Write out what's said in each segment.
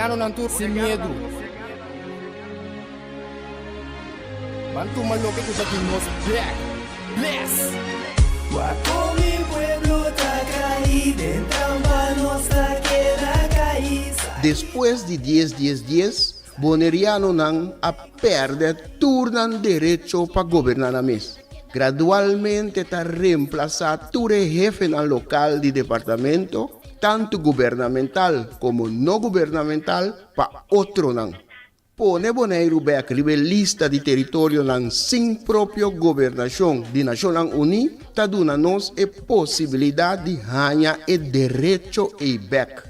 Boneriano nantur sem medo. Bantu maloque que já nos back. Bless. Guaco mi pueblo está caído, entramba nossa queda caída. Después de 10, Boneriano nan a perder turnan derecho para gobernar a mes. Gradualmente está reemplazado ture jefe en el local de departamento, tanto gubernamental como no gubernamental, para otro nan. Pone Bonaire back lista de territorio nan sin propio gobernación de Naciones Unidas, ta duna nos e posibilidad de ganhar e derecho e back.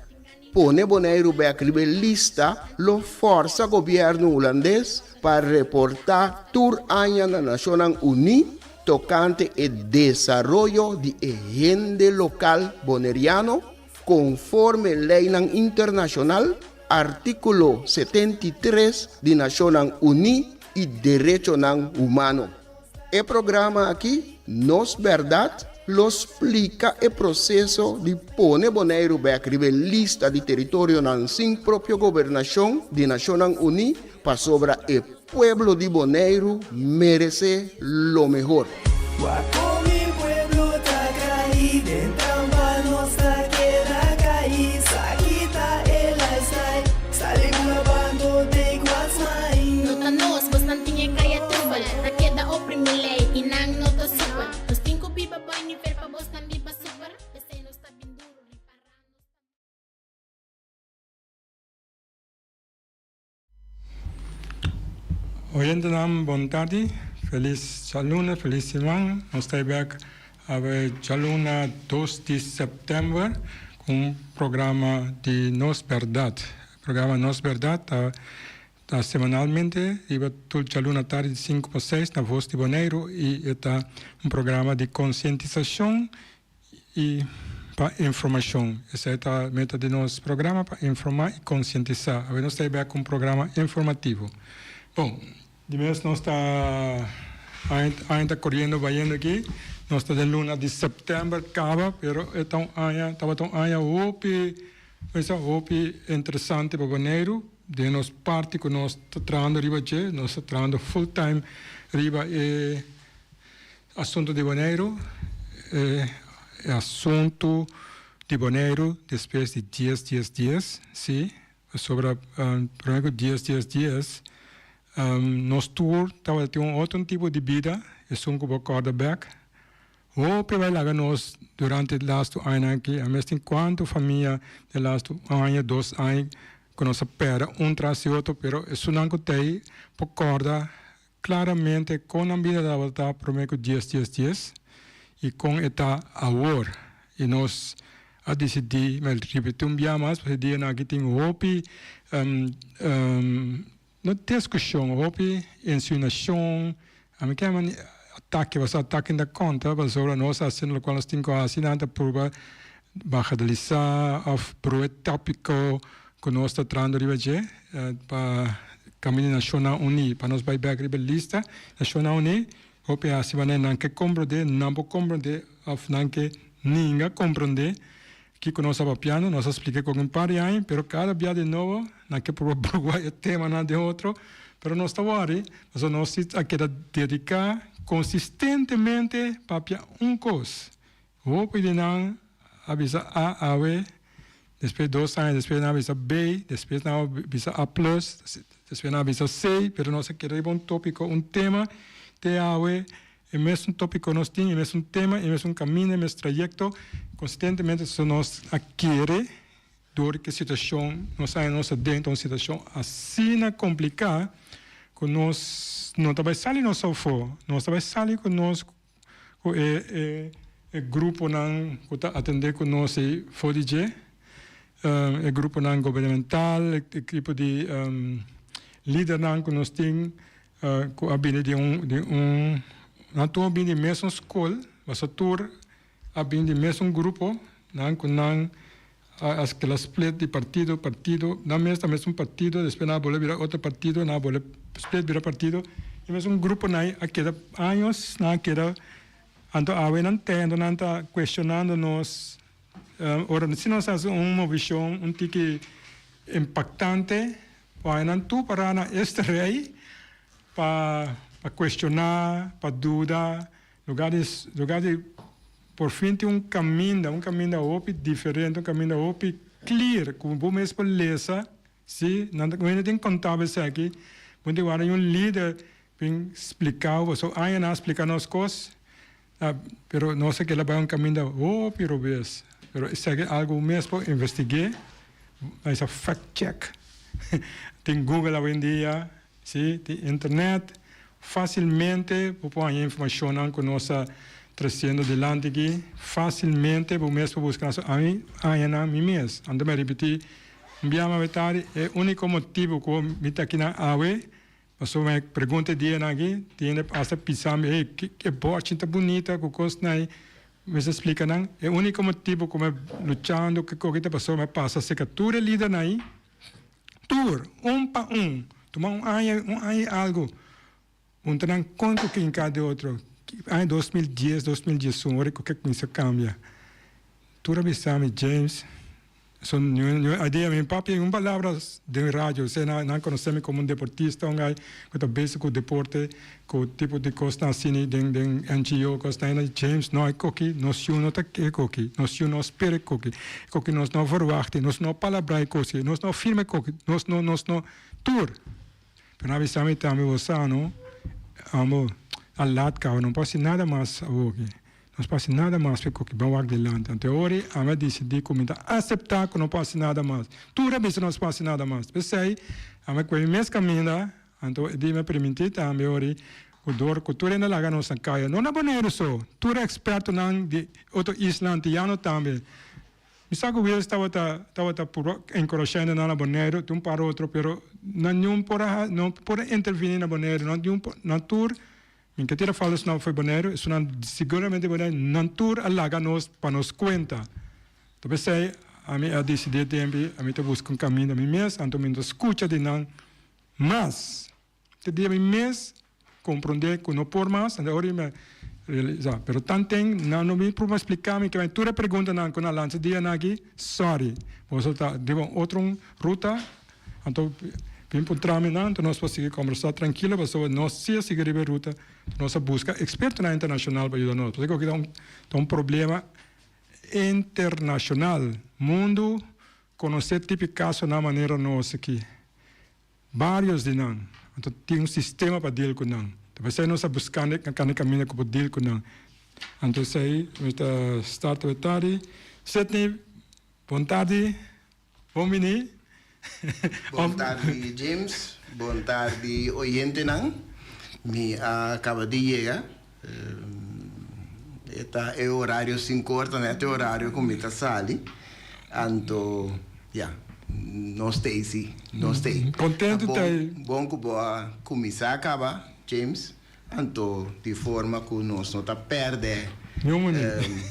Pone Bonaire back lista lo forza governo holandês para reportar tur aña na Naciones Unidas tocante el desarrollo de agente local boneriano conforme ley internacional, artículo 73 de Naciones Unidas y derecho humano. El programa aquí, Nos Verdad, lo explica el proceso de poner Bonaire back lista de territorio sin propia gobernación de Naciones Unidas para sobre el pueblo de Bonaire merece lo mejor. Guaco mi pueblo está caído, entramba nossa queda caída. Quita el lifestyle, salimos lavando de guasmai. Nota nos, bastantinha kaya tubal. Na queda oprimilei, inang noto super. Nos cinco biba boy ni fer pa bos nan biba super. Ese no está bien duro, Oyente nam, boa tarde, feliz chaluna, feliz semana. Nós estamos aqui a chaluna 2 de setembro com programa de Nos Verdad. O programa Nos Verdad está semanalmente, e toda chaluna tarde de 5 para 6 na Voz de Bonaire e está programa de conscientização e para informação. Esse é a meta de nosso programa, para informar e conscientizar. Nós estamos aqui com um programa informativo. Bom, de mês nós ainda correndo, vai aqui. Nós estamos em luna de setembro, acaba, mas estava tão interessante para o Bonaire. De nós parte que nós estamos trabalhando riba, nós estamos trabalhando full time riba e assunto de Bonaire, assunto de Bonaire depois de 10, sim, sobre primeiro 10. Nos tour estava tendo outro tipo de vida, é um pouco quarterback. O vai lá nós durante o last ano aqui, a mesma quanto família de last ano, 2 anos, que nós pera tras outro, pero isso não tem por corda claramente com a vida da volta primeiro 10 e com esta agora e nós a decidir, mas repetir dia mais, porque dia aqui tem hope não tem discussão, hope ensinação, a minha que ataque, você ataque da conta, mas sobre nós assim, o qual nós temos que assinar para bagatelizar, para o tópico que nós estamos trabalhando para caminho Nacional Unido, para nós vai ver a lista Nacional Unido, hope assim vai não que compreender, não pode compreender, não que ninguém compreender. Que nós estamos piano, nós explicamos com um par de anos, mas cada dia de novo, não que por o tema não de outro, mas nós estamos aí, mas nós aqui dedicar consistentemente para coisa. O pedi não avisa A, B, depois 2 anos, depois não avisa B, depois não avisa A+, depois não avisa C, mas nós queremos um tópico, um tema, TAW, e mesmo tópico nós temos, e mesmo tema, e mesmo caminho, e mesmo trajeto, consistentemente se nós adquire, dor que situação, nós dentro de uma situação assim complicada, que nós não estamos saindo nós só for, nós estamos saindo conosco, o grupo não que atender conosco FODG, o grupo não governamental, o grupo de líder não que nós temos, que abine de não estou bem de mesma escola, mas estou bem de mesmo grupo, não as que split de partido, não mesmo partido, depois não vou virar outro partido, não vou split virar partido, e mesmo grupo não aquela anos, não aquela ando não questionando nós, ora se nós fazemos uma visão, tique impactante para tu para na este rei para questionar, para dudar, lugar de por fim ter um caminho diferente, um caminho clear, como bom mesmo para ler, sim, não tem contábil aqui, quando eu era um líder, bem explicar, você aí não explicar as coisas, pero não sei que ela vai um caminho pero ves, pero isso é algo mesmo investiguei, mas a fact check, tem Google hoje em dia, sim, tem internet, facilmente pôr informação com nossa trazendo delante aqui, facilmente vou mesmo buscar aí na mim mesmo. Ando me repetir, enviamos a metade, é o único motivo que eu me aqui na AWE, mas eu me pergunto dia aqui, tiene essa pisame, que bote tá bonita, que coisa aí, me explica não, é o único motivo que eu lutando, que coisa passou me passa, se que tu é líder aí, tour, para tomar um aí algo, tran conto que em cada outro. Em 2010, 2011, olha o que isso cambia. Tu sabe, James, a ideia minha papi uma palavra de rádio, você não conhece como um deportista, um gai, que base com o deporte, com o tipo de coisa assim, de NGO, coisa aí, James, não é coqui, nós não tá que coqui, nós não espera coqui, coqui nós não verwachten, nós não palavra coqui, nós não firme coqui, nós não tour. Pero na sabe também você não, amor. Al lado cá, não passa nada mais aqui. Não passa nada mais porque vamos adiante. Então, hoje, a minha decidi aceitar que não passa nada mais. Tudo bem se não passa nada mais. Pensei, a minha coisa mesmo caminha, então, ele me permitiu também, hoje, o dor, que tu ainda larga nossa caia. Não é bonito só. Tu é experto de outro islandiano também. Me sabe que eu estava encorajando na bonito, de um para outro, pero não pode intervir na bonito, não tur. Min que tira falas não foi bonero, isso não seguramente bonero, não tur alaga nos para nos conta. Então sei, a mim a decidir tempo, a mim te busca um caminho a mim mesmo, então me escuta de não, mas te dia mim mesmo compreender que não por mais, então hora me realizar. Pero tanto não me para explicar me que vai tu pergunta não com a lança dia aqui, sorry, você tá de outra ruta, então encontramos, nós podemos seguir conversar tranquilo, mas nós seguir a ruta, nós busca experto na internacional para ajudar nós. Porque aqui tem um problema internacional, mundo conhecer tipo de caso na maneira nossa aqui, vários de nós, então tem um sistema para deal com nós. Então você não está buscando cada caminho para deal com nós. Então aí, nós start with tarde, Sydney, boa tarde, bom menino. Boa tarde, James. Boa tarde, oyente não. Me acaba de chegar. É o horário 5 horas, né? É o horário que me está sali. Então, nós estamos. Contente tá aí. Bom que boa começar a acabar, James. Então, de forma que nós não está perdendo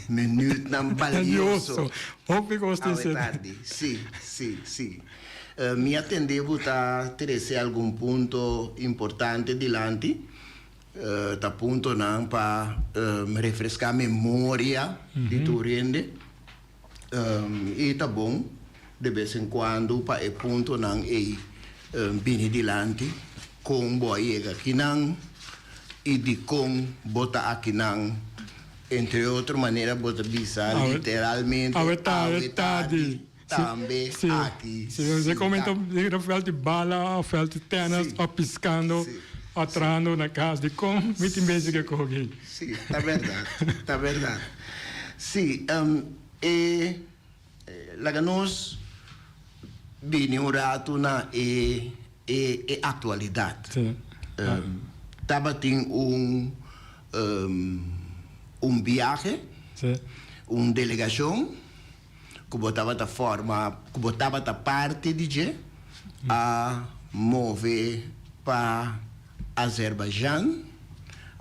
minuto não valioso. Hope gostei de tarde. Sim. Me atendeu a trazer algum ponto importante delante, tá ponto não para refrescar a memória de Turende, e tá bom de vez em quando para o ponto não é bem delante com boiega que não e de com bota aqui não, entre outras maneiras bota bisa literalmente a verdade. Também aqui. Se você comentou no fel de bala, fel de tênis, piscando, atrando na casa de como, me tem bem que correr. Sim, tá verdade. Sim, lá nós vim um rato na atualidade. Tava tem viagem, uma delegação, que botava da forma, que botava da parte de a mover para Azerbaijão,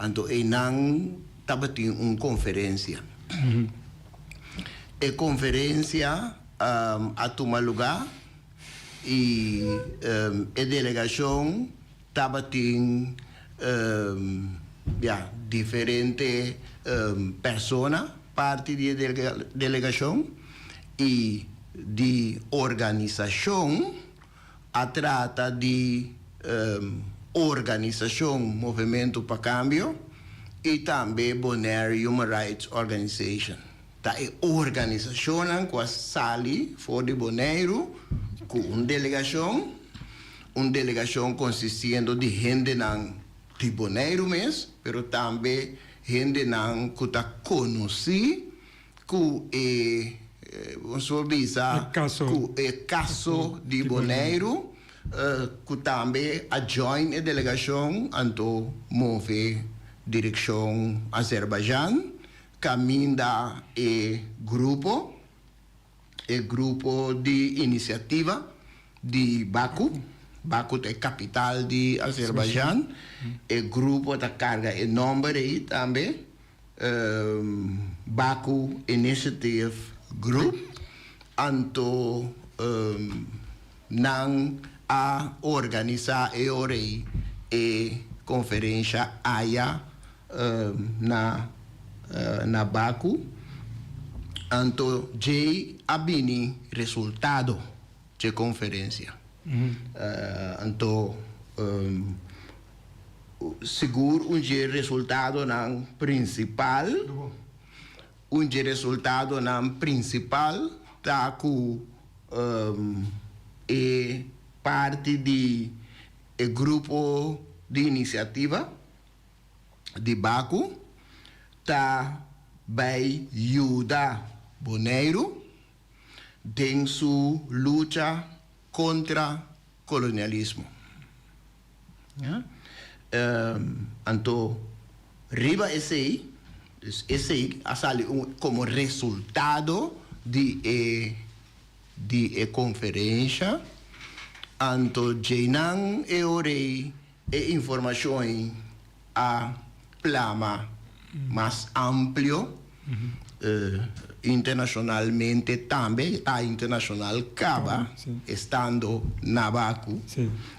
então e não estava tendo uma conferência. A conferência a tomar lugar e a delegação estava tendo diferentes pessoas parte da delegação. E de organização a trata de organização Movimento para Cambio e também Bonaire Human Rights Organization. Tá é organização que sali fora de Bonaire com uma delegação consistendo de gente de Bonaire mesmo, pero também gente que está conhecida que é caso de Bonaire, que também a join a delegação anto move direção Azerbaijão, caminha grupo de iniciativa de Baku é capital de Azerbaijão, o grupo da carga e nome aí também, Baku Initiative Group, anto nang a organizar e conferência AIA na Baku, anto J abini resultado de conferência. Anto seguro resultado não principal, resultado não principal tá com é parte de grupo de iniciativa de Baku tá vai ajudar Bonaire em sua luta contra colonialismo. Então, riba esse sale como resultado de conferência, então Jainan e informação a plama mais amplo, internacionalmente também, a internacional Caba, estando na Baku,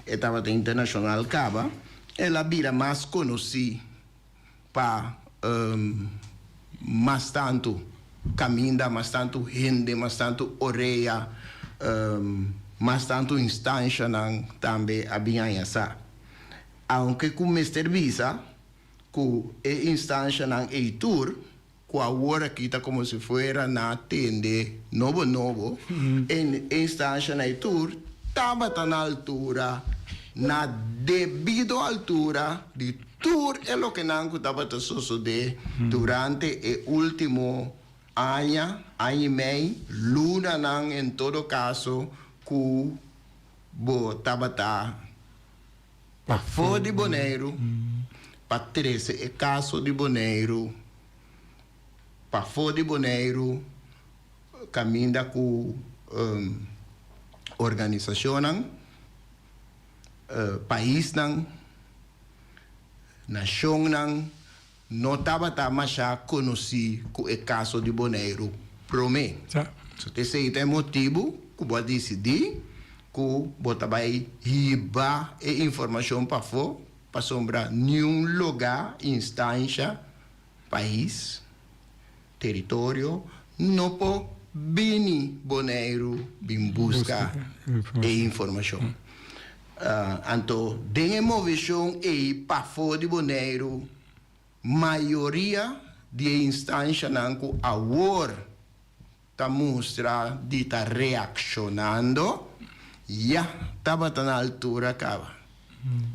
estava a internacional Caba, ela vira mais conhecida para mais tanto caminha, mais tanto gente, mais tanto orelha, mais tanto instância também havia essa. Aunque com Mr. Visa, com a instância na Eitur, com a hora que está como se fosse na tende novo, em instância na Eitur, estava na altura, na devida altura de tudo o que não estava sucedendo durante o último ano e meio, luna não, em todo caso, que estava para fora de Bonaire, para 13 caso de Bonaire, para fora de Bonaire, caminha com organização, país, nação, não estava mais conhecido com o caso de Bonaire. Promê. Esse é o motivo que eu decidi que eu vai ribar a informação para fora, para sombrar nenhum lugar, instância, país, território, não pode vir Bonaire em busca de informação. Então, tem movição e para fora de Bonaire, maioria de instâncias que agora está mostrando de estar reaccionando, já estava na altura, acaba.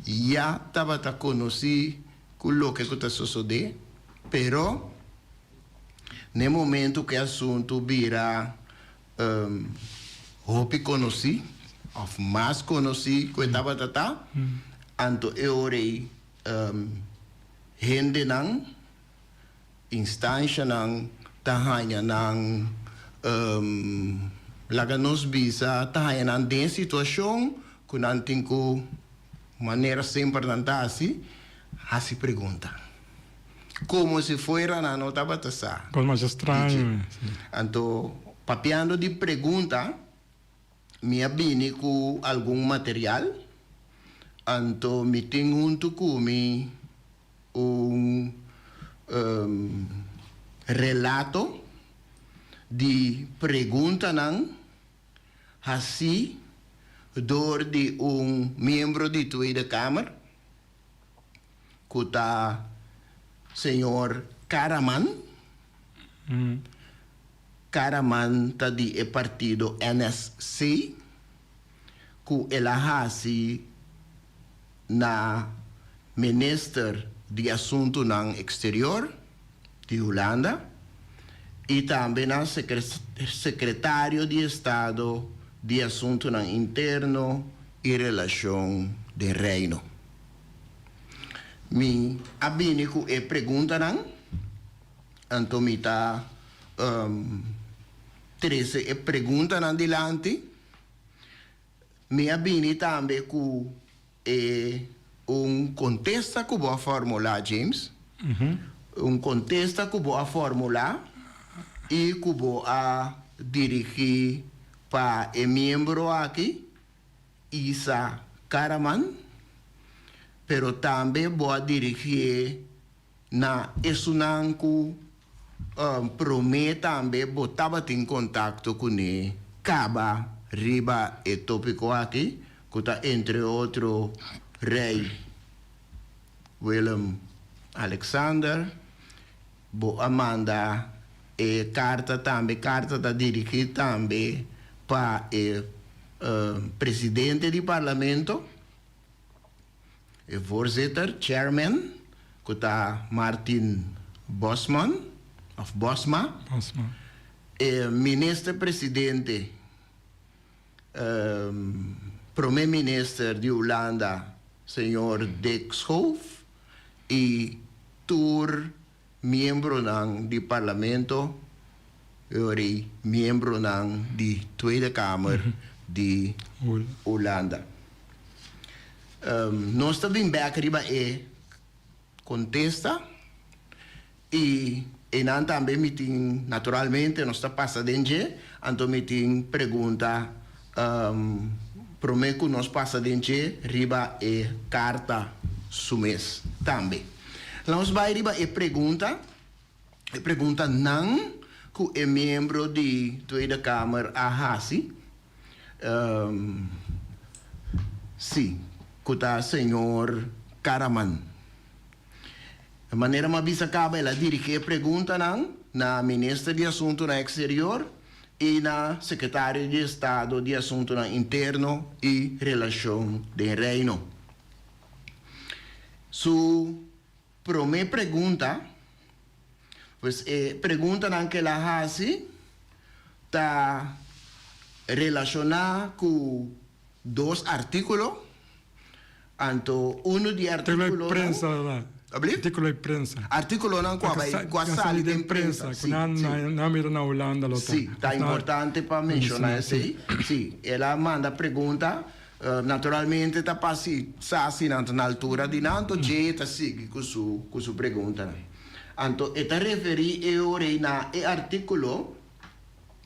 Já estava a conhecer o que está sucedendo, pero no momento que o assunto vira hope conheci, ou mais conheci que estava a então eu orei gente não, instância não, tahanha não, laga nos bisa, tahanha não tem situação que não tem que maneira sempre não está assim, assim pergunta. Como se fuera na nota batasa. Coisa mais estranha. Então, papiando de pergunta, me abini com algum material, então me tenho comigo relato de pergunta assim door de membro de Tweede Kamer, que está senhor Karaman. Karaman está de partido NSC, que ela hasi na minister de assunto no exterior de Holanda e também na secretário de Estado de assunto no interno e relação de reino. Mi abinico e pergunta não, antomita 13 e pergunta não dilante. Mi abini também que contesta que boa fórmula, James. Contesta que boa fórmula e que boa dirigir para o membro aqui, Isa Karaman, pero também boa dirigir na esunanku promete também botava em contato com ele, caba riba e tópico aqui, que está entre outro rei Willem Alexander, boa manda e carta da dirigir também para o presidente do parlamento, o voorzitter, chairman, que está Martin Bosman, of Bosma, o ministro-presidente, primeiro-ministro de Holanda, senhor Dijkhoff, e tour membro do parlamento, membro da Tweede Kamer de Holanda. Nós estamos bem arriba e contesta e não também meeting naturalmente nós está passando então meeting pergunta prometo nós passa dentro riba e carta sumes também. Nós vai riba e pergunta não que é membro de Tweede Kamer a hasi sim, que está senhor Karaman. A maneira mais bisa acaba ela dirige a pergunta na ministra de Assunto no Exterior e na secretária de Estado de Assunto no Interno e Relação de Reino. Su primeira pergunta, pues pergunta que ela hace está relacionada com dois artículos. Anto uno de artículo prensa lá. Artículo de prensa. Artículo não com a sala de imprensa. Na mira na Holanda lo tá. Sim, tá importante para mencionar sim. Sim, ela manda pergunta naturalmente tá passi assinando na altura de nanto jeta sigue com su pergunta. Anto eta referi e ore na e artículo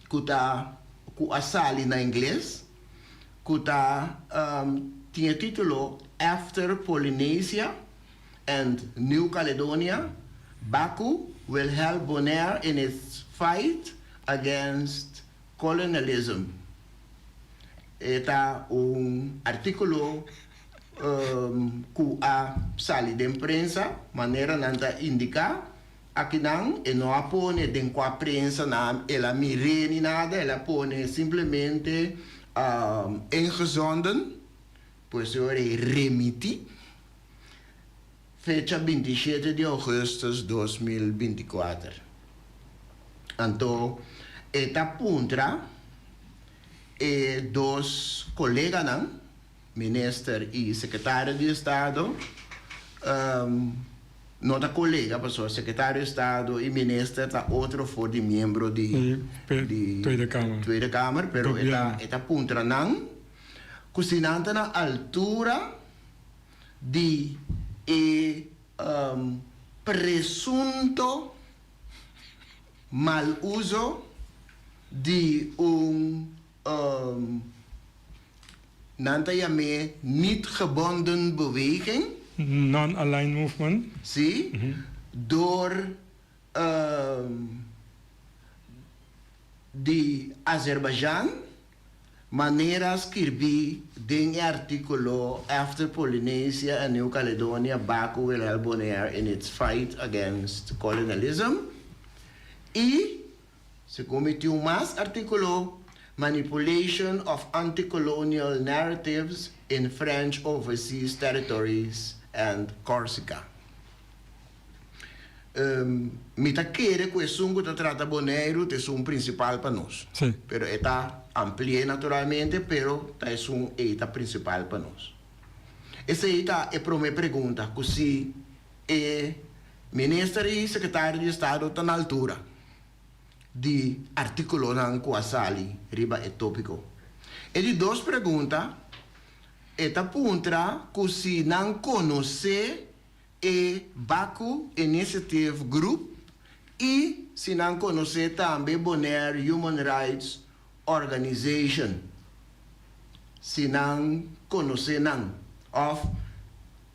que tá com a sala na inglês que tá tinha título After Polynesia and New Caledonia, Baku will help Bonaire in its fight against colonialism. Está artículo que a sala de imprensa, maneira nanta indicar, aqui não, e não apone dentro a prensa, ela mire nem nada, ela pone simplesmente ingezonden, pois eu remiti, fecha 27 de agosto de 2024. Então, esta puntra e dois colegas, ministro e secretário de Estado, não da colega, pessoa, secretário de Estado e ministro, tá outro for de membro de Tweede Kamer, pero esta puntra não, cozinhando na altura de presunto mal uso de nanta yame niet gebonden beweging. Non-aligned movement. Zie, door de Azerbeidzjan, maneira escrever den artículo After Polynesia and New Caledonia, Baku will help Bonaire in its fight against colonialism. E se cometeu mais artículo Manipulation of Anti-Colonial Narratives in French Overseas Territories and Corsica. Mi quere questo che tratta Bonaire è un principale per noi. Sì. Però è amplia naturalmente, però è un eta principale per noi. E se eta è per me pregunta, così è ministro e segretario di Stato tan altura di articolo nan quasali riba e topico. E di dos pregunta eta puntra così nan conosce e Baku Initiative Group e se non conosce também Bonaire Human Rights Organization. Se non conosce non. Of,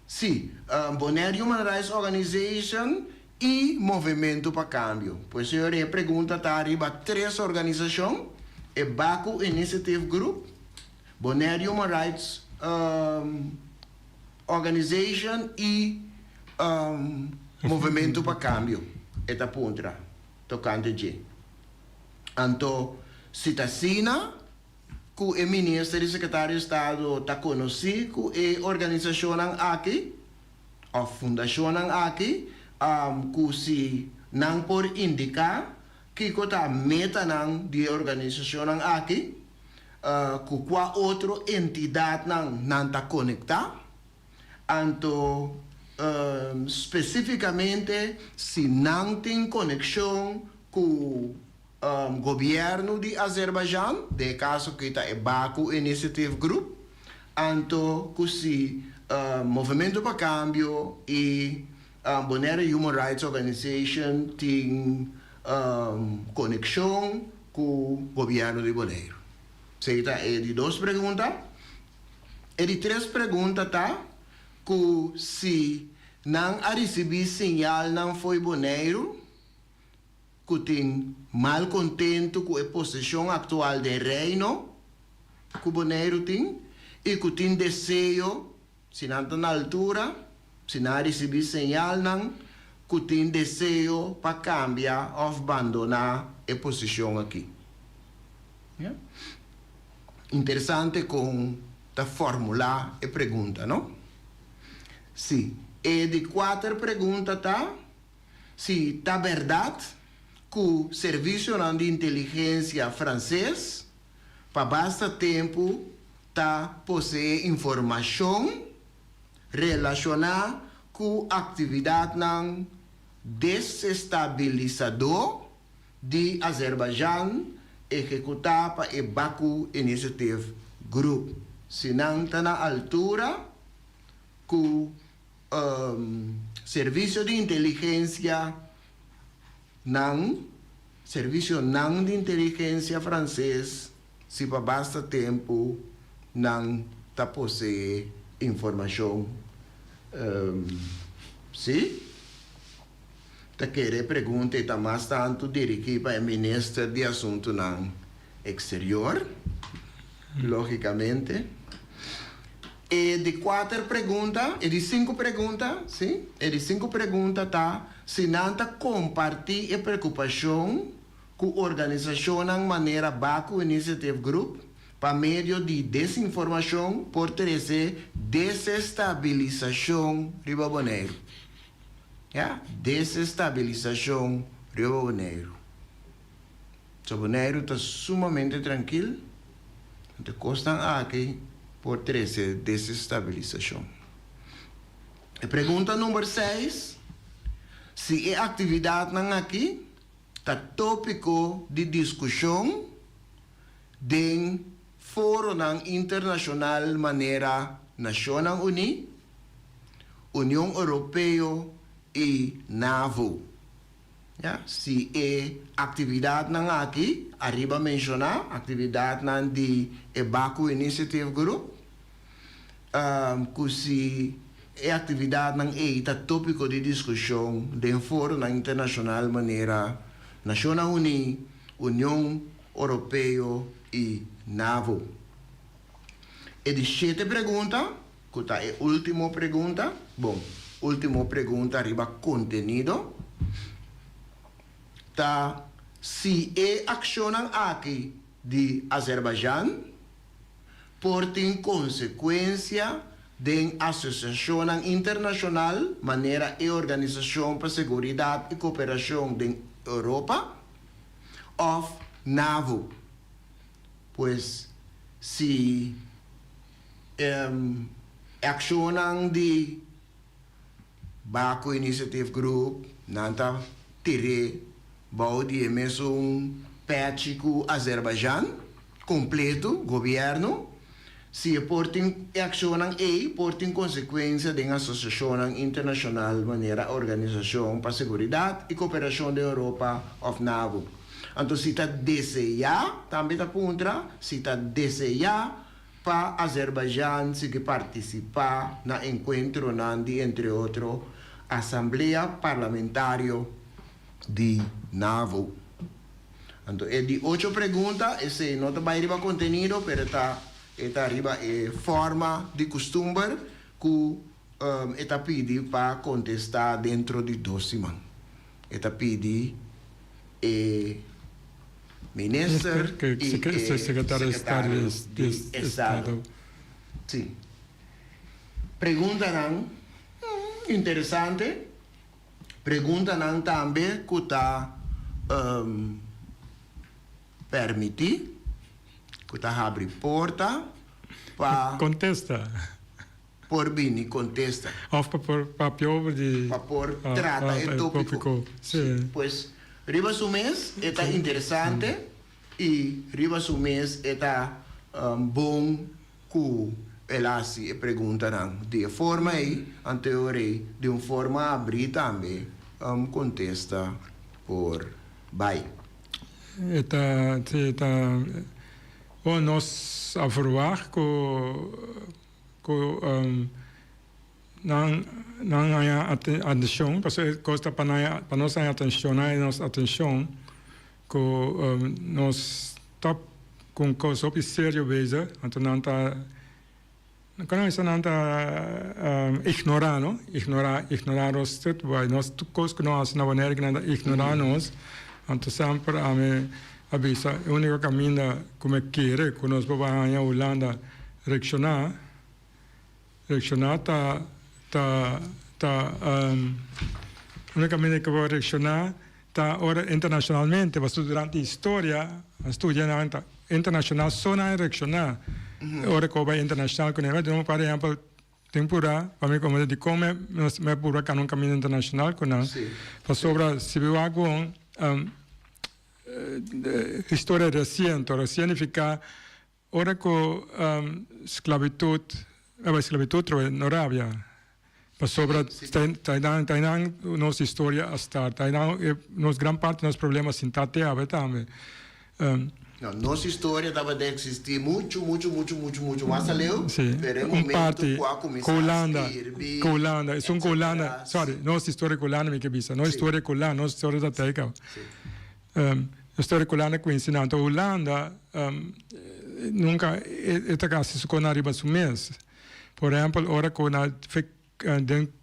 sì, Bonaire Human Rights Organization e Movimento para Cambio. Pois eu pergunta tá arriba 3 organizações, e Baku Initiative Group, Bonaire Human Rights Organization e Movimento para Cambio. Eta puntra, tocante de. Anto, citacina, que o ministro e secretário de Estado está conhecido, e organização aqui, a fundação aqui, que se não por indicar que a meta de organização aqui, que qual outra entidade não está conectada, então especificamente se não tem conexão com o governo de Azerbaijão, de caso que está Baku Initiative Group, então que se Movimento para Cambio e Bonaire Human Rights Organization tem conexão com o governo de Bonaire. Seita é de 2 perguntas. E de 3 perguntas tá que se não a receber sinal não foi Bonaire, que tem mal contento com a posição atual do reino que Bonaire tem e que tem desejo, se não está na altura, se não receber sinal não, que tem desejo para cambiar ou abandonar a posição aqui. Yeah? Interessante com a formular a pergunta, não? Sim. E de 4 perguntas, tá? Se está verdade que o serviço de inteligência francês, para bastante tempo, possui informação relacionada com a atividade desestabilizador de Azerbaijão executada para o Baku Initiative Group. Se não está na altura que o serviço de inteligência de inteligência francês, se para bastante tempo não está possui informação. Sim? Tá querer pergunta está mais tanto dirigida para o ministro de Assuntos Exterior, logicamente. E de 4 perguntas, e de 5 perguntas, sim? E de 5 perguntas tá, se não está compartilhar a preocupação com a organização de maneira Baku Initiative Group, para meio de desinformação, por trazer desestabilização de Bonaire. Yeah? Desestabilização de Bonaire. So, Bonaire está sumamente tranquilo, não custa aqui por trazer desestabilização. A pergunta número 6, se a atividade aqui está tópico de discussão de fórum internacional maneira Nações Unidas, União Europeia e NAVO. Yeah? Se a atividade aqui, arriba mencionar, atividade de Baku Initiative Group, que se a atividade está tópico de discussão de fórum internacional maneira Nações Unidas, União Europeia e NAVO. E de 7 perguntas, que tá a última pergunta. Bom, última pergunta arriba contenido. Tá, se é accionam aqui de Azerbaijão, por tem consequência de associação internacional, maneira e organização para segurança e cooperação da Europa, ou NAVO. Pois, se accionam de Baku Initiative Group, nanta tere bau de mesmo patch com Azerbaijão, completo, governo, se portem accionam portem consequência de associação internacional maneira organização para segurança e cooperação da Europa of NAVO. Então, se está deseja, também está contra, se está deseja para Azerbaijão se participar na encontro de, entre outros, Assembleia Parlamentar de NAVO. Então, é de 8 perguntas, esse não está bem arriba contenido, mas está arriba forma de costume que está pedindo para contestar dentro de 2 semanas. Está pedindo ministro e secretário de Estado. Sim. Pergunta interessante. Pergunta também que está permitir, que está abre porta para contesta. Por bem, contesta. Ou para pior de para trata o tópico. Sim. Pois riba su mês está interessante e riba su mês está bom que ela se pergunta de forma aí anterior de uma forma abrir também contesta por vai. Eta o nós aprovar não há atenção, porque costa para nós há atenção que nós top com coisa sério veja, então não está quando isso não está ignorar os teus nós coisas que nós na maneira que não ignorar nós, então sempre a me avisa o único caminho como querer que nós vamos a Holanda reaccionar unicamente que vou reaccionar ora internacionalmente, mas durante a história estudando internacional só não reaccionar ora que vai internacional com ele não por exemplo temporada para mim como de como me pura que não caminho internacional com não para sobre se viu algo história recente significa ora que esclavitud na Arábia. Mas sobre nossa história a estar, nossa grande parte dos problemas sem tatear também. Nossa história estava de existir muito mais além. Parte com Holanda, é um Holanda, nossa história com Holanda me que bisa, nossa história com Holanda, nossa história da Teca. A história com Holanda que ensina, então Holanda nunca está quase com a riba do mês. Por exemplo, agora com a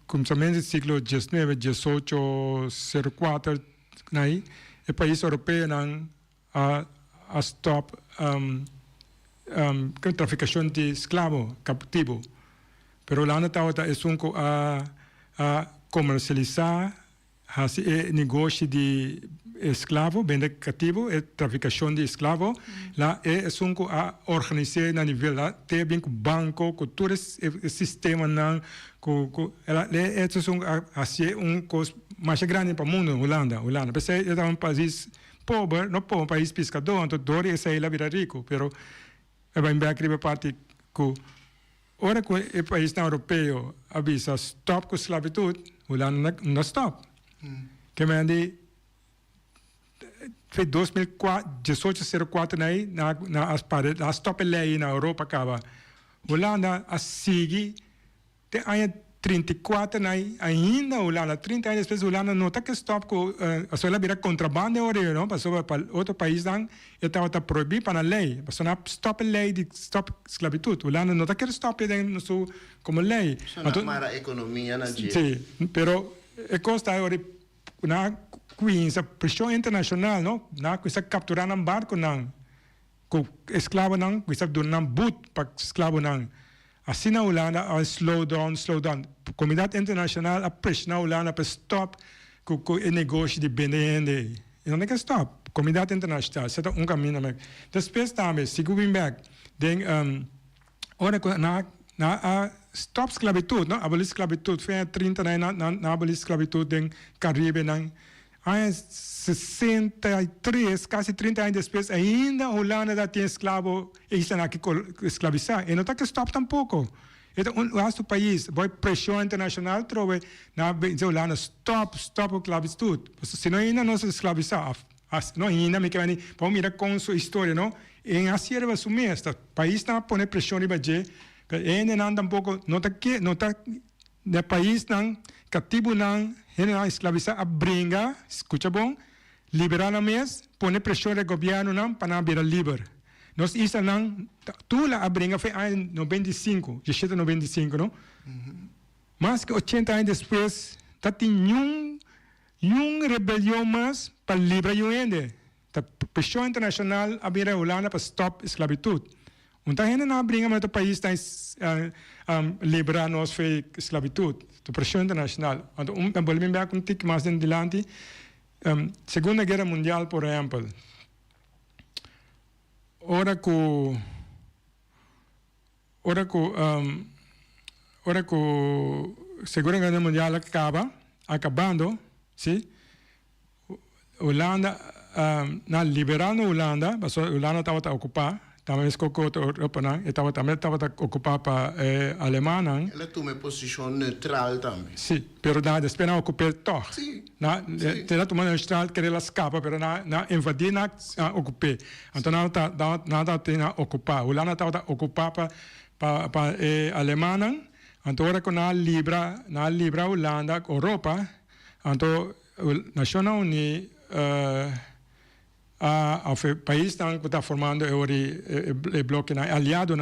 começamento do século XIX, 1804, o país europeu não a stop traficação de escravo captivo. Pero lá na Holanda é a comercializar o negócio de escravo, venda cativo, e traficação de escravo, lá é a organizar na nível lá, tem bem com banco, com todo o sistema não, ela é coisa mais grande para o mundo, Holanda, porque é um país pobre, não é um país pescador, então dor é sair lá virar rico, pero é bem bem aqui parte que ora que o país europeu avisa stop com esclavitud, Holanda não stop, que me ande foi 1804 na stop lei na Europa acaba Holanda a seguir tem 34 ainda Holanda, 30 anos depois Holanda nota que stop com a sua vira contrabando hoje, não? Passou para outro país dan, estava a proibir para a lei, passou na stop a lei de stop esclavitud. Holanda nota que stop no seu como lei. Então, para a economia na dia. Sim, pero é costa agora na Queens a pressão internacional, não? Na que está capturando um barco não, com escravo não, que está dando um boot para escravo não. Assim na Holanda, a slow down. A comunidade internacional a pressionar a Holanda para stop com o negócio de BND. E não é que stop. A comunidade internacional, isso é caminho. Depois também, se eu vim back, na stop esclavitud, não? Abolir esclavitud, foi 30 na abolir esclavitud em Caribe, não? Em 63, quase 30 anos depois, ainda a Holanda já tem escravo e estão aqui escravizar. E não está que stop tampouco. Então, o resto do país, vai pressão internacional, trove na Holanda, stop a esclavitud. Se não ainda não se escravizar, não ainda me querem, vamos mirar com sua história, não? Em Ásia vai assumir esta país não põe pressão de baixo, ainda não tampouco, não está no país não, cativo não, ainda escravizar a brinca, escuta bom, liberar na mês, põe pressão do governo não para virar livre. Nós isso não, tu lá a brinca foi em 95, 95, não? Mas que 80 anos depois, tá tem rebelião mais para livrar o ende. A pressão internacional a virar a Holanda para stop esclavitud. Então, ainda não brinca mais o país está liberar nós foi esclavitud. A pressão internacional. Então, volvemos back um tic mais adiante. Segunda Guerra Mundial, por exemplo. Ora que Segunda Guerra Mundial acabando, sim? Holanda, liberando Holanda, mas Holanda estava a ocupar. Também escolheu a Europa, também estava a ocupar para a Alemanha. Ela toma posição neutral também. Sim, mas depois não ocupou todo. Sim. Ela toma neutral que ela escapa, mas não invadir, não ocupou. Então não estava a ocupar. Holanda estava a ocupar para a Alemanha. Então agora que não libra a Holanda, Europa, então a Nação Unida o país que está formando o bloco aliado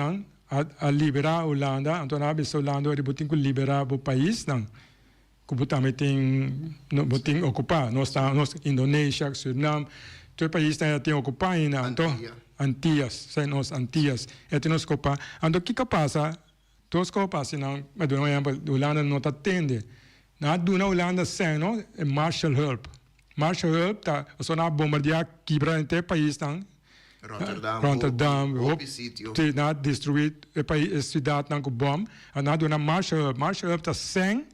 a liberar a Holanda, então a Holanda tem que liberar o país que também tem ocupar. Nós Indonésia, Suriname, todo o país tem ocupar ainda. Então Antillas, são nós Antillas, é nos ocupar. Então o que passa? Todos que passa não, mas por exemplo, a Holanda não atende. Na Holanda sem, não, é Marshall Help. Marshall Help tá só na bombardear quebrar em todo país tá Rotterdam Hope City na destruir o país a cidade não com bom na dona Marshall Help tá sem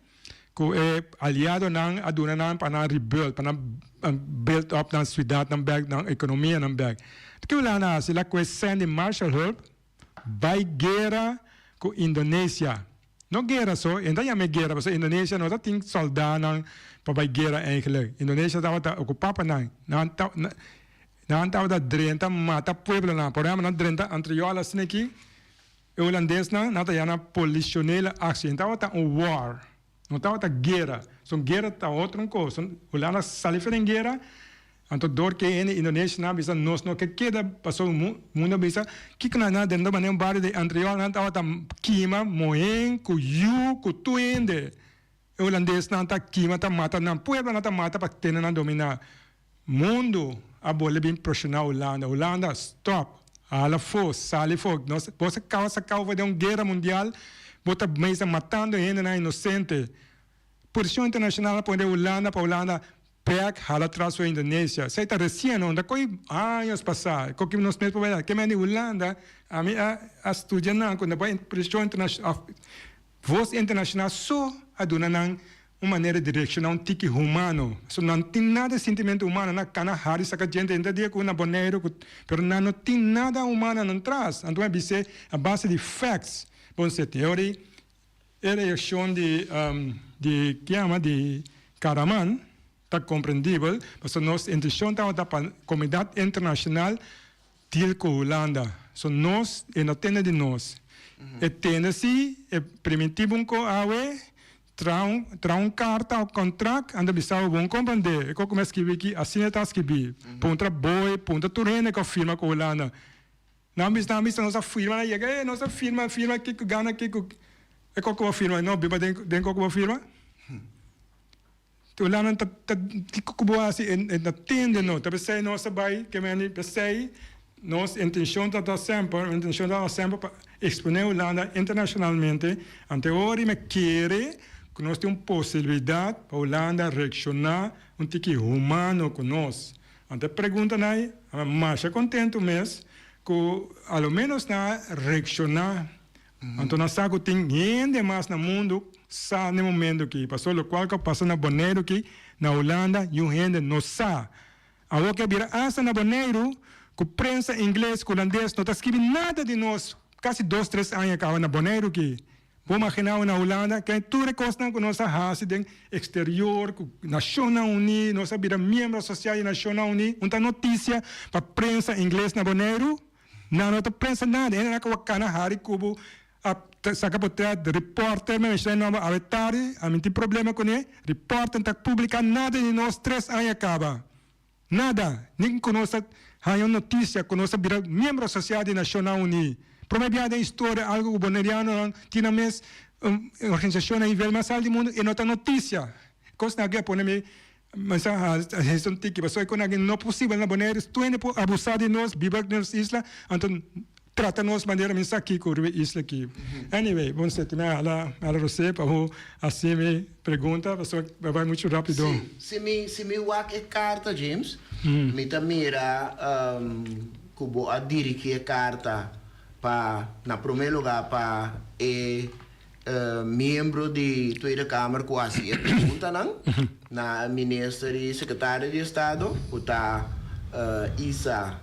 que é aliado não a dona não para rebuild para build up na cidade não back na economia não back que lá na se lá com send Marshall Help vai guerra com Indonésia. Não guerra só, então já me guerra, porque a Indonésia não tem soldados para a guerra eigenlijk. Indonésia estava ocupada não estava drenta mata pueblo não, por exemplo não drenta antriola assim aqui, o holandês não estava na policionela ação, então estava war, não estava guerra, são guerra está outra coisa, Holanda sale em guerra. Então, dor que em Indonésia não bisa nós não que queda passou o mundo bisa que na dentro da maneira barra de anterior não estava queima moen com you com tuende o holandês não está queima está mata não pueblo não está mata para ter não dominar mundo a bola bem pressionar Holanda stop ala força sale fogo nós você causa vai de uma guerra mundial bota mais matando ainda na inocente pressão internacional para Holanda pega hala atrás da Indonésia. Sei tá recém não, da coi anos passar, que nós mesmo vai que me Holanda, a mim a estudar não, quando vai pressão internacional, voz internacional só a dona não uma maneira de direcionar tique humano, so não tem nada de sentimento humano na cana hari saca gente ainda dia com na boneiro, pero não tem nada humano não traz. Então é base a base de facts, bom se teoria, era a questão de que chama de Karaman. Está compreendível, mas a nossa intenção está para a comunidade internacional deal com a Holanda. So nós, e não tem de nós. E tem-se, é primitivo com a UE, trouw carta of contract, anda bisa bom compreender. Eu começo a escrever aqui, assim está escrever. Ponta boi, ponta turene, que firma com Holanda. Não bisa nossa firma, nossa firma que gana que é qual firma, não, biba den qual firma. Holanda tá que boa assim, na tenda não, tá pensei nossa bai, que me pensei. Nossa intenção está sempre para exponer a Holanda internacionalmente. Ante hoje me quer que nós temos possibilidade para a Holanda reaccionar um tique humano conosco. Ante pergunta aí, mas é contente mesmo que ao menos na reaccionar. Então nós sabemos que tem gente mais no mundo sabe no momento que passou o qual que passa na Bonaire aqui na Holanda e o gente não sabe. Agora que vira asa na Bonaire com prensa inglês, holandês, não está escrevendo nada de nós. Quase 2, 3 anos acaba na Bonaire aqui. Vou imaginar na Holanda, que tudo recosta com nossa raça de exterior, com Nações Unidas, nós vira membro social da Nações Unidas, uma notícia para prensa inglês na Bonaire, não está prensa nada, ainda não cana hari cubo, saca por trás de repórter, mas não há vetari, a mim tem problema com ele, repórter não está publicando nada de nós 3 anos acaba. Nada, ninguém conosco. Há uma notícia que nós viramos membro social da Nações Unidas. Provavelmente a história, algo boneriano, tinha mais organização a nível mais alto do mundo, e não tem notícia. Coisa que põe-me, mas a gestão tem que passar com alguém não possível na Bonaire, estou indo abusar de nós, viver nas islas, então trata-nos de maneira minha aqui, com a isla aqui. Anyway, vamos ter a você para assim me pergunta, vai muito rápido. Se me wak e carta, James, me mira kubo a dirigir a carta para na primeiro lugar para membro de Tweede Kamer quase pergunta não na ministra e secretária de Estado, o Isa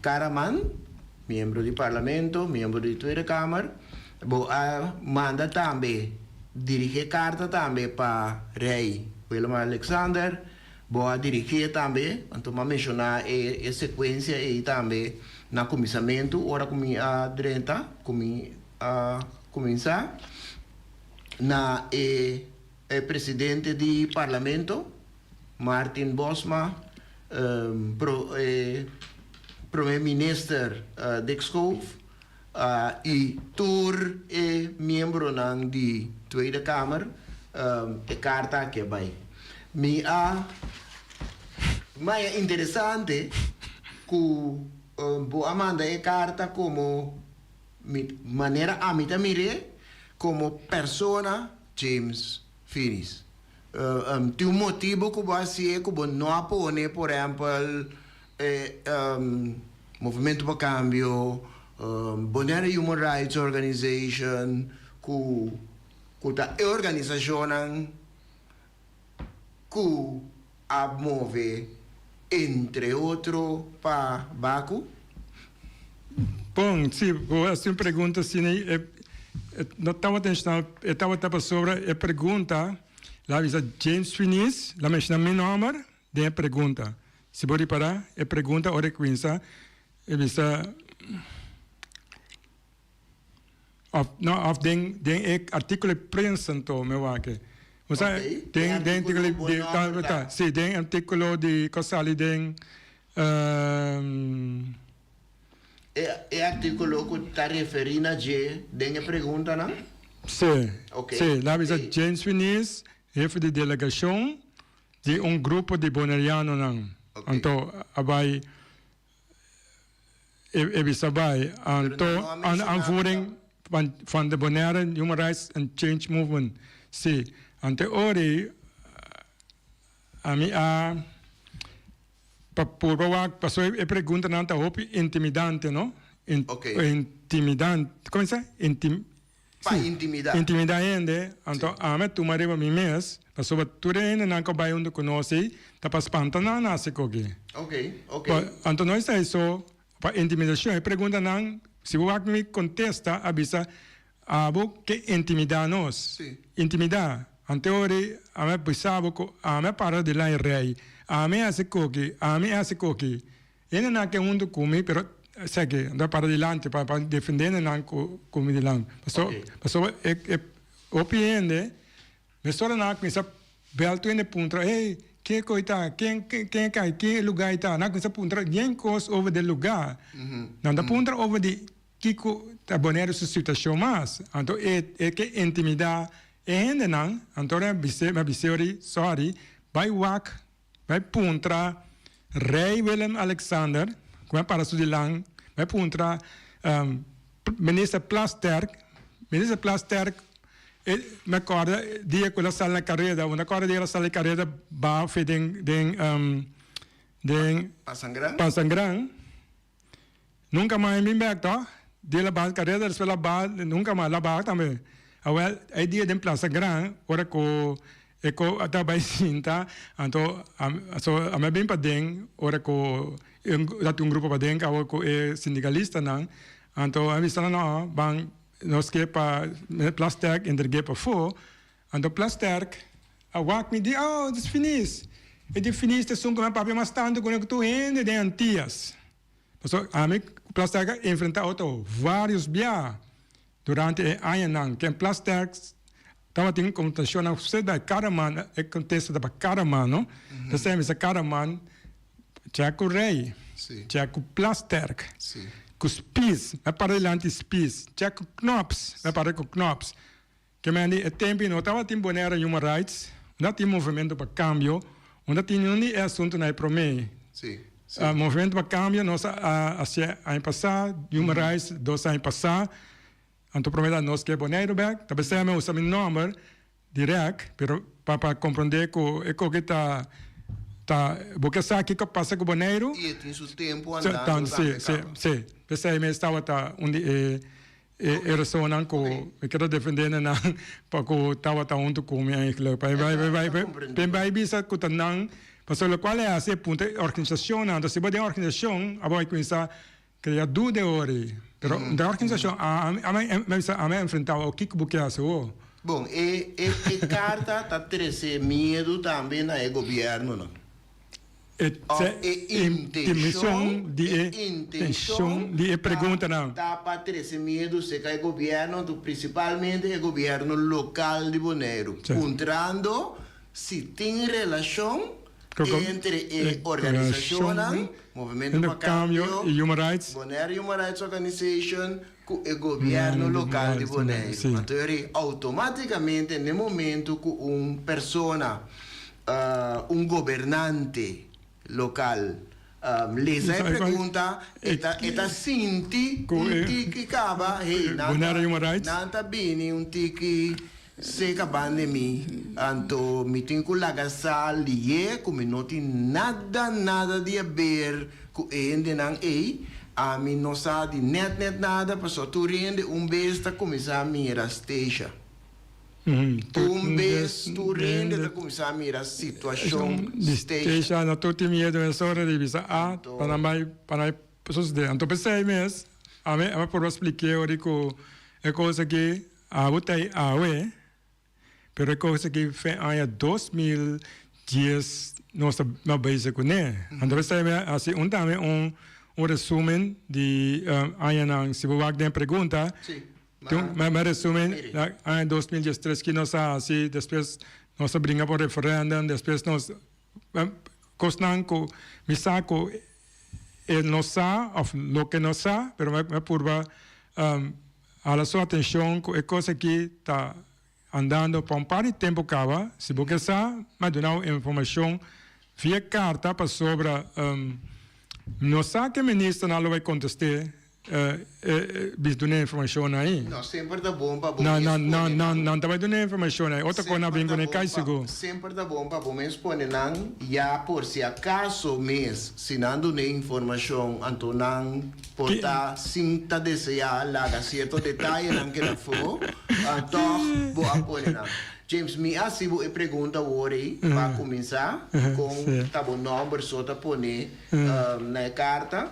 Karaman, membro do Parlamento, membro da Tweede Kamer, manda também dirigir carta também para rei Willem Alexander, boa dirigir também, então mencionar a sequência e também na comissamento, ora direita, começar na presidente do Parlamento, Martin Bosma, primeiro-ministro Dick Schoof, e tur membro ng di Tweede Kamer, carta que vai. Mas é interessante que vou mandar a carta como maneira a mim também como persona James Finis. Tem motivo que você que não apoia, por exemplo, movimento para cambio, Bonaire Human Rights Organization, que a organização que a move entre outros para Baku. Bom, sim, essa pergunta assim, não estava atenção, estava sobre a pergunta, lá diz James Finis, lá menciona meu nome, de pergunta. Se pode parar, a pergunta ora quinza, bisa of den artikel prensa to me wake. Usa den artikel sì, den articolo di Cosali den e articolo que está referindo a den pergunta, não? Sì. Okay. Sì, lá bisa James Finis, chefe de delegação de grupo de bonaireano não. Okay. Então, abai ebisabai então aanvoering van de Bonaire Human Rights and Change Movement. Sim, ante ori papurwak passou e pergunta não tá hopi intimidante, não? Intimidante, como se intimidade. Intimidante, então ame tu mariba mi mes, passou tudo ainda não vai onde conhece, tá pas pantana na se cogi. Ok. Então nós é isso para intimidação. E pergunta não, se o me contesta, avisa, que intimidar nós. Sim. Intimidar. Ante ori, a me pensava que a me para de lá em rei, a me hace cogi. Ele não quer um do comi, pero segue, anda para delante para defender não comi de lá. Passou opiende, me sora na começa bel tu in punto, hey, que coita, quem cai, que lugar está, na começa punto, nem cos over de lugar. Não da punto over de Kiko tá boneiro sua situação mas, então é que intimidade é ainda não, então é biseri, sorry, vai wak, vai puntra, Rei Willem Alexander, como para Sudilang, vai puntra, minister Plasterk, me acorda dia que ela sala na carreira, uma acorda dia ela sala na carreira, ba fe den Pasangran, nunca mais me back tá? Dia la ba carreira, ela ba nunca mais la ba também. Awel, aí dia den Pasangran, ora ko eko ata bai sinta, então a me bem para den, ora ko um grupo para den, que ko é sindicalista não, então a missa não, bang nós que para Plasterk entreguei para fora, então Plasterk, a wak me diz, oh, das finis, e de finis te sungo meu papi mas tanto quando tu ende de antias, então a mim Plasterk enfrenta vários bias durante a ano que Plasterk estava tendo computação na sociedade cada man é contexto da cada man, não? Então essa cada man já com rei, já com Plasterk. Com spis, me para delante spis, já com knops, me para com knops. Que me andi, tempo não estava tem boneira human rights, não tem movimento para cambio, não tem nenhum assunto na promei. Movimento para cambio, nós ano passado, human rights, 2 anos passado, então promete nós que é boneiro back, talvez seja meu número direto, pero para compreender que está porque sabe que passa com o boneiro e tem seu tempo andando sim pensei me estava onde ressonan com eu quero defender na para que estava junto com minha equipe vai bisa que tá não para o qual é a ser ponto organização então se pode organização a vai começar criar dúvida hoje pero da organização a me enfrentar o que porque é o bom e carta tá trazer medo também na governo não intenção de pergunta não tá para trazer medo se cai governo principalmente o governo local de Bonaire encontrando se tem relação entre organização movimento para cambio e human rights Bonaire Human Rights Organization com o governo local de Bonaire então automaticamente no momento que persona governante local lhes pergunta eta sinti que acaba nanta bini tiki seca pandemia anto mitin kulaga salie como não tem nada de ver com ende nang a mim não sabe net nada passou tu rende besta começar a mirar station besta tu rende da começar a mirar situação station na tutti medo é só de visa para pessoas de então pensei mesmo a mim por explicar o rico é coisa que a botei pero é coisa que foi em 2010 nós na base com né então pensei assim também resumen de aí se você vai pergunta então me resumen em 2013 que nós assim depois nós brinca por referendum depois nós costan com me saco não sa of lo que não sa pero me purva a la sua atenção com é coisa que está andando para par de tempo acaba se você sabe me dá informação via carta para sobre não sabe que o ministro não vai contestar visto na informação aí não sempre tá bom para não tá dando informação aí outra coisa vem com cai seguro sempre tá bom para bom expor não já por se acaso mês se não dá informação então não porta cinta desejar lá certo detalhe não que não for então boa pôr não James, me asibo e pergunta hoje para começar com tá bom número só tá poner na carta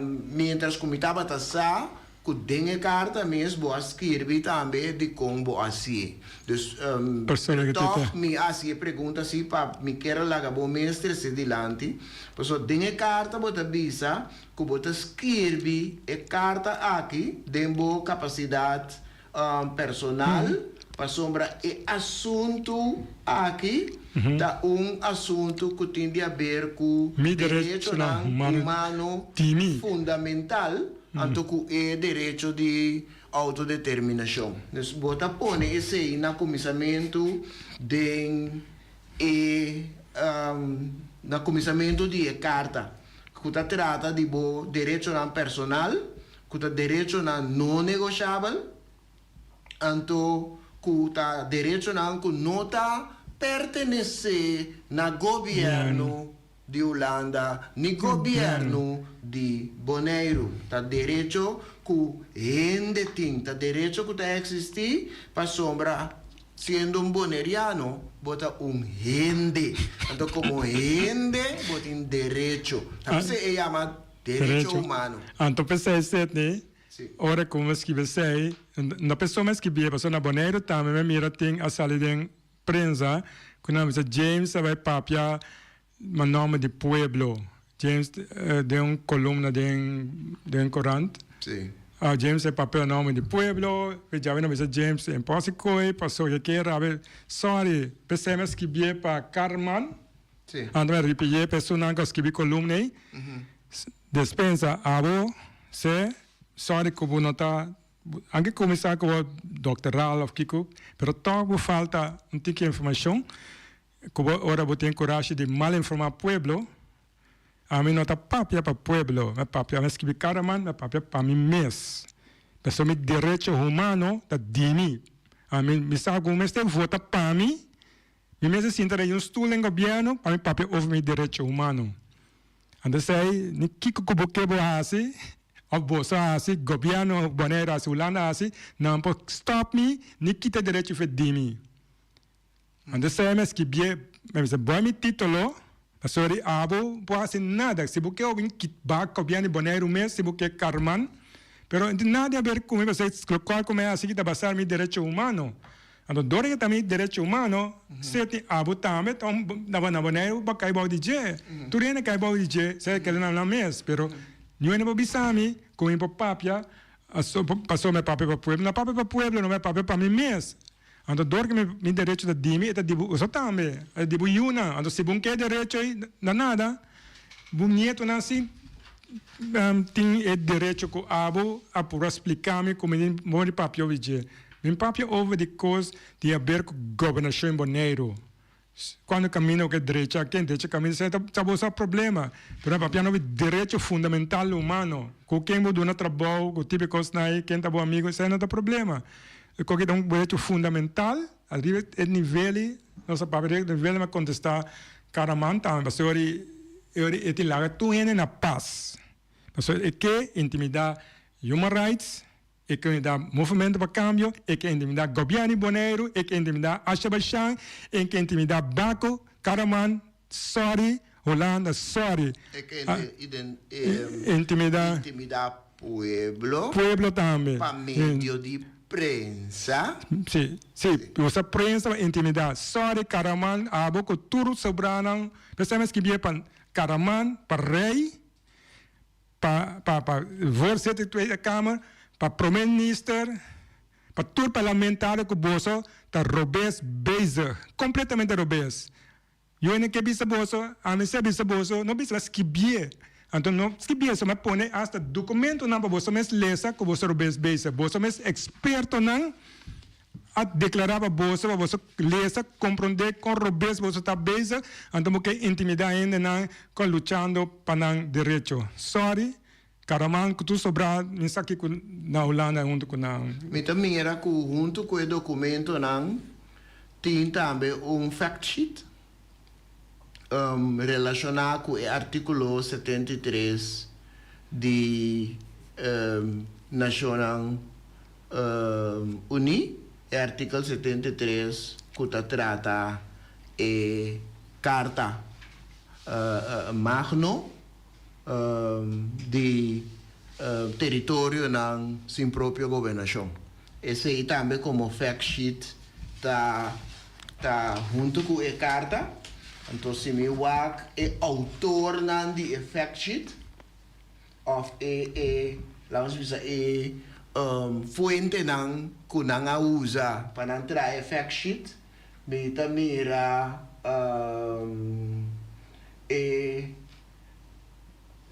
mientras como estava taxa com dengue carta mesmo a escrever também de como assim então me assim pergunta se para me quero lá bom mestre se dilante pois dengue carta bota visa que bota escrever e carta aqui dembo capacidade personal para sombra e assunto aqui tá assunto que tem a ver com direito humano fundamental, anto que é direito de autodeterminação. Nós bota põe esse na começamento de na começamento de carta que trata de direito personal, que direito não negociável, anto que direito que não pertenece na governo de Holanda, ni governo de Bonaire. Tá direito que gente tem, tá direito que existe para sombra, sendo boneriano, bota gente. Então, como gente, bota direito. Então, se chama direito humano. Então, pensei né? Ora, como es que você, na pessoa mais que via, pessoa na Bonaire também, me mira tem a sala de prensa, quando a James vai papia, o nome de pueblo. James de coluna de corante. Sim. James é papel nome de pueblo, já vem a James em Posicoi, passou que era, sorry, pensamos que via para Carman. Sim. André repetir, pessoa não escrevi coluna aí. Despensa, abo, se sorry como não está, anche começar com o doctoral of Kiko, pero todo falta um pouco de informação, como ora vou ter coragem de mal informar pueblo, a mim não está papia para pueblo, mas papia mas que Caraman, mas papia para mim mesmo, pessoa me direito humano da dimi, a mim me sabe como este vota para mim, me mesmo sinto aí estudo em governo, para mim papia over me direito humano, anda sei ni Kiko como que vou assim of bosa assim, governo Bonaire assim, Holanda assim, não pode stop me, ni quita direito de dimi. Anda sei mas que bie, mas bom me título, mas sorry, abo, pode assim nada, se você ouvir que back governo Bonaire mesmo, se você Carman, pero nada a ver com você, qual como é assim que tá passar me direito humano. Então, dora que também direito humano, se tem abo também, então na Bonaire, vai cair bom de je, tu rena cair bom de je, sei que ele não é mesmo, pero não é bisami, como em papia, passou meu papel para pueblo, não papel para pueblo, não é papel para mim mesmo. Então, dor que me direito da dimi, é dibu, só também, é dibu yuna. Então, se bom que direito aí, nada, bom nieto não assim, tem direito que abo a por explicar-me como em bom papel vigia. Meu papel over de coisa de haver com governação Bonaire. Quando caminho que direita, quem direita caminho, está bom problema. Pero papia não é direito fundamental humano. Com quem muda no trabalho, com tipo de coisa aí, quem está bom amigo, isso não é problema. Com que é um direito fundamental, arriba é nível, nossa papel nível me contestar, Caraman também, mas eu te larga tu na paz. Mas é que intimidar human rights, é que intimidar movimento para cambio, é que intimidar governo Bonaire, é que intimidar Achabachan, é que intimidar Baco, Caraman, sorry, Holanda, sorry. É que intimidar pueblo também. Para meio de prensa. Sim, usa prensa para intimidar. Sorry, Caraman, abo que tudo sobrano, pensamos que vier para Caraman, para rei, para voorzitter da Câmara, para primeiro-ministro, para todo parlamentário que bolso está robês bezig, completamente robês. Eu não quero bisa bolso, a mim se bisa bolso, não bisa esquibie. Então não esquibie, só me põe hasta documento não para bolso, mas lesa que bolso robês bezig, bolso mas experto não a declarar para bolso lesa, compreender com robês bolso está bezig, então porque intimidar ainda não com lutando para não direito. Sorry. Caraman, que tu sobra, não sei que na Holanda junto com não. Me também era que junto com o documento não tem também fact sheet relacionado com o artigo 73 de National Uni, o artigo 73 que trata a carta magno de território na sin própria governação. Esse aí também como fact sheet tá junto com a carta. Então se me wak é autor nan de fact sheet of vamos dizer fuente ng kunang usa para trae fact sheet mita mira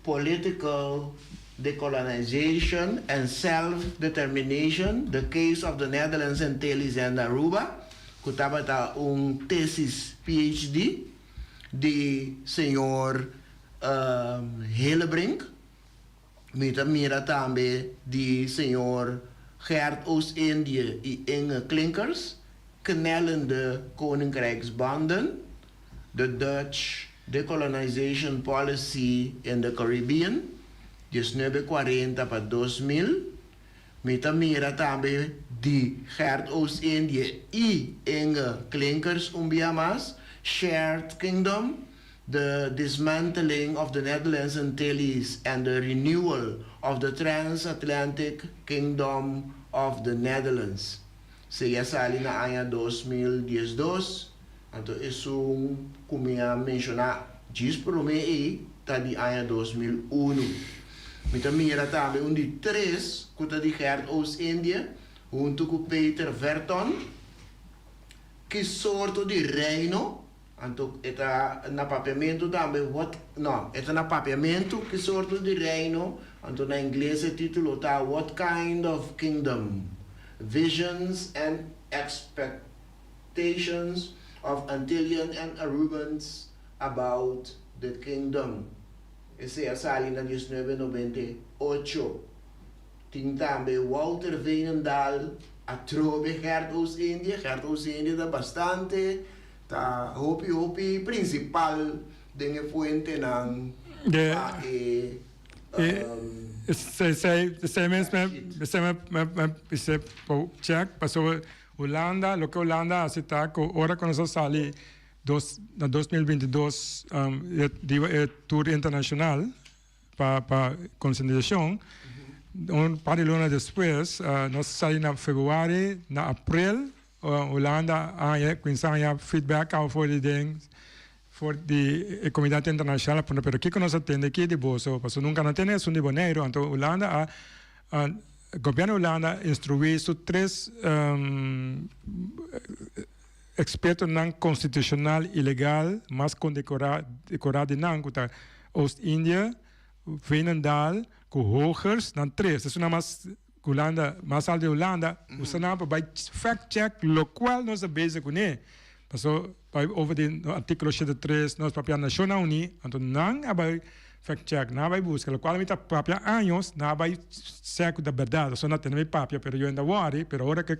political decolonization and self-determination, the case of the Netherlands, Antilles and Aruba. Kutaba thesis PhD de senhor Hillebrink. Mira também de senhor Gert Oost-Indië e Inge Klinkers, knellende koninkrijksbanden, the Dutch decolonization policy in the Caribbean, 1940 para 2000. Mira também de Gert Oost-Indië e Inge Klinkers más, Shared Kingdom, the dismantling of the Netherlands Antilles and the renewal of the transatlantic kingdom of the Netherlands. Se sali na año 2012, então isso como eu mencionar, diz para mim tá de año 2001. Então mira também de três, que tá de Gert Oost-Indië, junto com Peter Verton, que sorto de reino. Então, está na papiamento também, está na papiamento que sorte de reino. Então, na inglês, o título está What Kind of Kingdom? Visions and Expectations of Antillean and Arubans about the Kingdom. Esse é a sala na 1998. Tem também Walter Veenendaal, a trove Gert Oost-Indië. Gert Oost-Indië dá bastante. Ta hopi principal dengan fuente ng check pasó Holanda, lo que Holanda hace está ahora con esa sale 2022 tour internacional para concentración. Un par de lunes después nos sale en febrero, en abril. Holanda ha feedback voor die ding, voor die comunidade internacional, pero aqui que nós atende aqui de bolso, porque nunca não tem isso de boneiro, então Holanda o governo Holanda instruiu três expertos não constitucional e legal, mas condecorado não, que tá Oost-Indië, Veenendaal, com Hogers, não três, isso não mais Holanda, mas al de Holanda, usa na para fact check, lo qual nós é bezig com ele. Passou over de artigo 73 nós papel Nacional Uni, então não vai fact check, não vai buscar, lo qual mita papel anos, não vai cerco da verdade, só não tem papel, pero eu ainda worry, pero agora que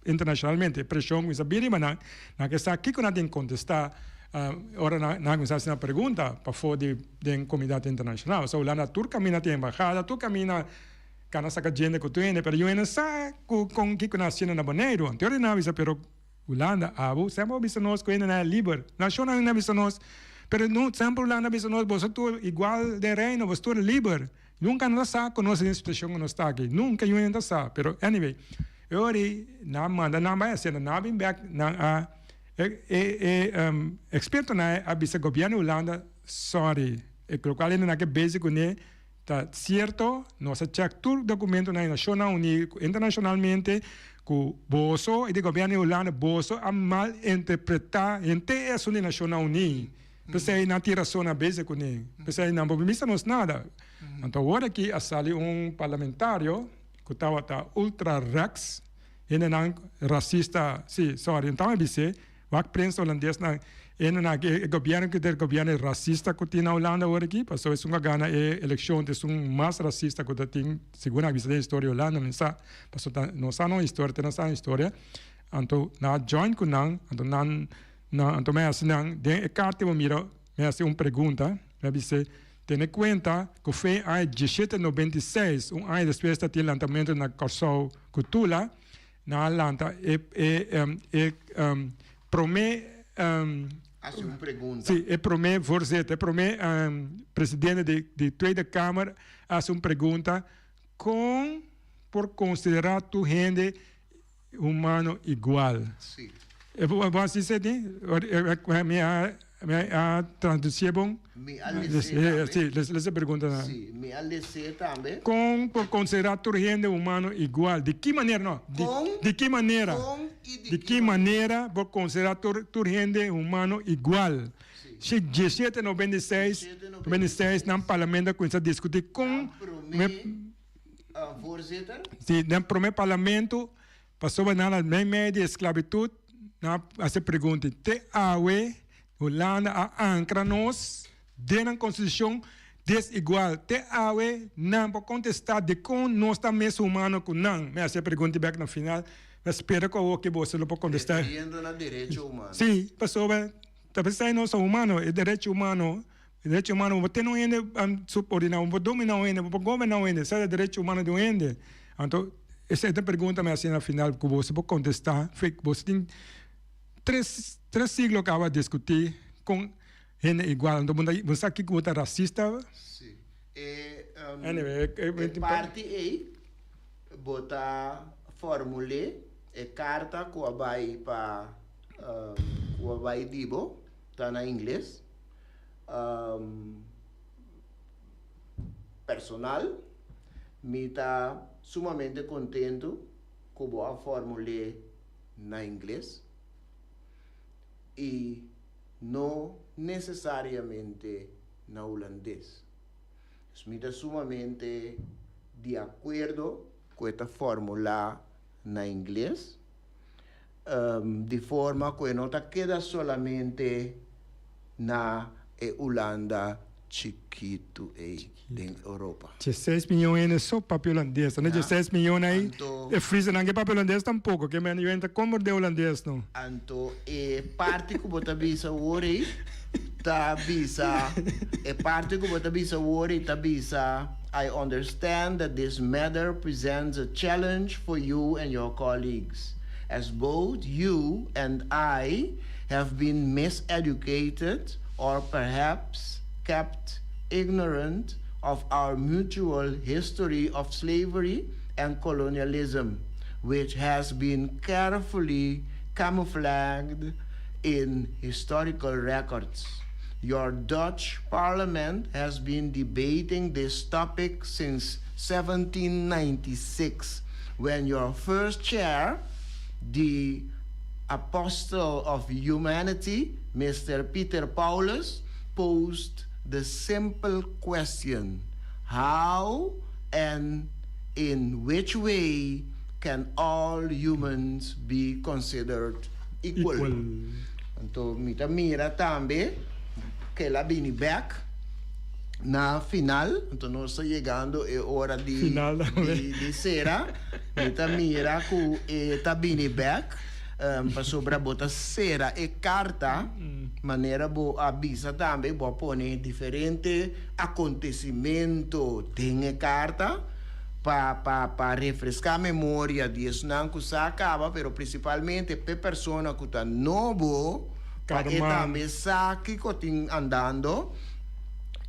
internacionalmente pressão com sabir mas na que está aqui que não tem contestar, ora na que está pergunta para fora de comunidade internacional, so Holanda turca mina tem embajada, turca mina kana sa gente que tiene, pero yo no sé con qué nación na boneiro. Anterior na visa, pero Holanda, sempre visa nós que na liber. Nacional na visa nós, pero não sempre Holanda visa nós, você tu igual de reino, você tu liber. Nunca nós sa conosce a situação que nós está aqui. Nunca eu ainda sa, pero anyway. Eu na manda na vai ser na bem back na experto na visa governo Holanda, sorry. E colocar ele na que basic né. Tá certo, nós check todo documento na Nacional Unida internacionalmente que Boso e o governo Holanda Boso a mal interpretar entre isso na Nacional Unida. Pensei na tiração na base com ele. Pensei não vamos nos nada. Então agora aqui a sali parlamentário que estava ultra rex, ele não racista, sim, sorry, então é bise, o prensa holandês na o governo racista que tem na Holanda agora aqui, passou isso uma gana eleição de mais racista que tem, segundo a visão da história Holanda, não sabe, passou não sabe a história, tem a história, então na join com não, então me assim não, de carta eu miro, me assim pergunta, me disse tem em conta que foi em 1796, ano depois do lançamento na Corso Cutula, na Holanda, promete hace uma pergunta. Sim, voorzitter, presidente da Tweede Kamer, faz uma pergunta por considerar tu gente humano igual. Sim. Você disse, traduzir bom? Mi Sí, alese les pergunta. Sim, mi alese também. Com por considerar todo gente humano igual. De que maneira, não? De que maneira? Com e De que maneira por considerar todo gente humano igual? Se 1796, 96, no parlamento começa a discutir com... Voorzitter, Sim, no primeiro parlamento, passou na meio de esclavitud, essa pergunta, te awe, Holanda a ancra nos, dentro da Constituição, desigual. Te awe, não pode contestar de como nós estamos humanos com não. Mas essa pergunta back no final, mas espero que você não pode contestar. defendendo na direito humano. Sim, passou, talvez nós somos humanos, é direito humano. Direito humano, você não é subordinado, você dominar o ende, você governar o ende, isso é direito humano do ende. Então, essa é a pergunta, mas assim, no final, que você pode contestar, você tem três siglos que acaba de discutir com gente igual. Então, você aqui que você é racista? Sim. Anyway, Parte A, botar formule, carta que vai para que vai dibo, tá na inglês. Personal, me está sumamente contento com a fórmula na inglês e não necessariamente na holandês. Me está sumamente de acordo com esta fórmula na inglês, de forma que não queda solamente na Holanda chiquito em Europa. 16 milhões só papel holandês, não é 16 milhões aí, é frisa não é papel holandês tampouco, que eu ainda como de holandês não. Então, parte que você visa hoje, tá visa, parte que você visa hoje, tá visa, I understand that this matter presents a challenge for you and your colleagues, as both you and I have been miseducated or perhaps kept ignorant of our mutual history of slavery and colonialism, which has been carefully camouflaged in historical records. Your Dutch parliament has been debating this topic since 1796, when your first chair, the Apostle of Humanity, Mr. Peter Paulus, posed the simple question, how and in which way can all humans be considered equal? Então, mira também que ela vem back na final, então nós estamos chegando a hora de cera, mira que está vindo back, para sobre botar cera e carta, maneira boa avisa também, boa pôr diferente acontecimento, tem carta, para refrescar a memória de isso não que se acaba, pero principalmente para pessoa que está novo, para também sabe que está andando.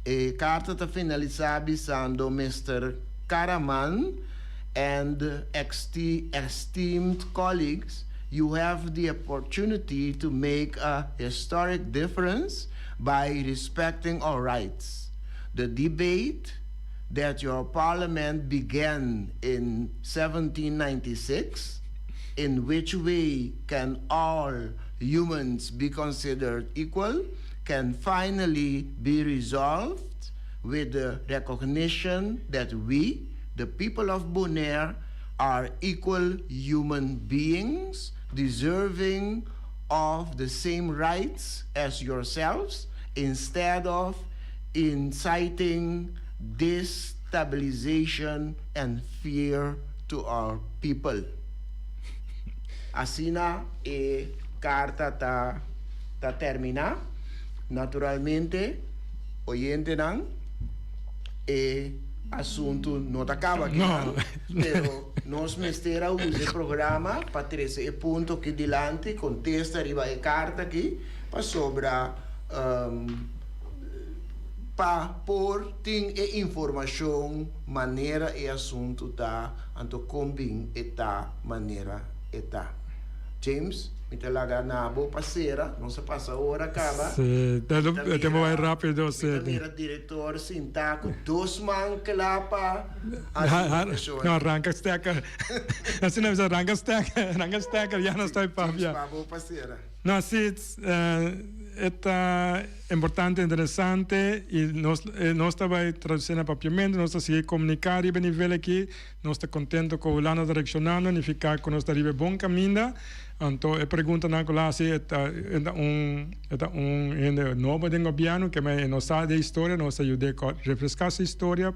A carta está finalizada avisando Mr. Karaman and esteemed colleagues, you have the opportunity to make a historic difference by respecting our rights. The debate that your parliament began in 1796, in which way can all humans be considered equal, can finally be resolved with the recognition that we, the people of Bonaire, are equal human beings deserving of the same rights as yourselves, instead of inciting destabilization and fear to our people. Assim a carta está terminada. Naturalmente, oyente não, assunto não acaba aqui, não. Pero nós mestera usa o programa para ter esse ponto que dilante contesta arriba a carta aqui para sobra para pôr tem informação maneira e assunto tá anto combin eta maneira eta. James, Mita laga nabo pasera, não se passa a hora acaba. Sim, temos mais rápido. Mira diretor sinta com 2 man klapa. Não, arranca stekker. Assim não é arranca stekker, já não está papia. Nabo pasera. Não, sim, é importante, interessante e nós também traduzindo papiamento, nós estamos comunicar e nível aqui, nós estamos contentes com o lado direcionando e ficar com nós arriba bom caminho. Então, a pergunta não é se é novo do governo que nos sabe da história, nos ajuda a refrescar essa história.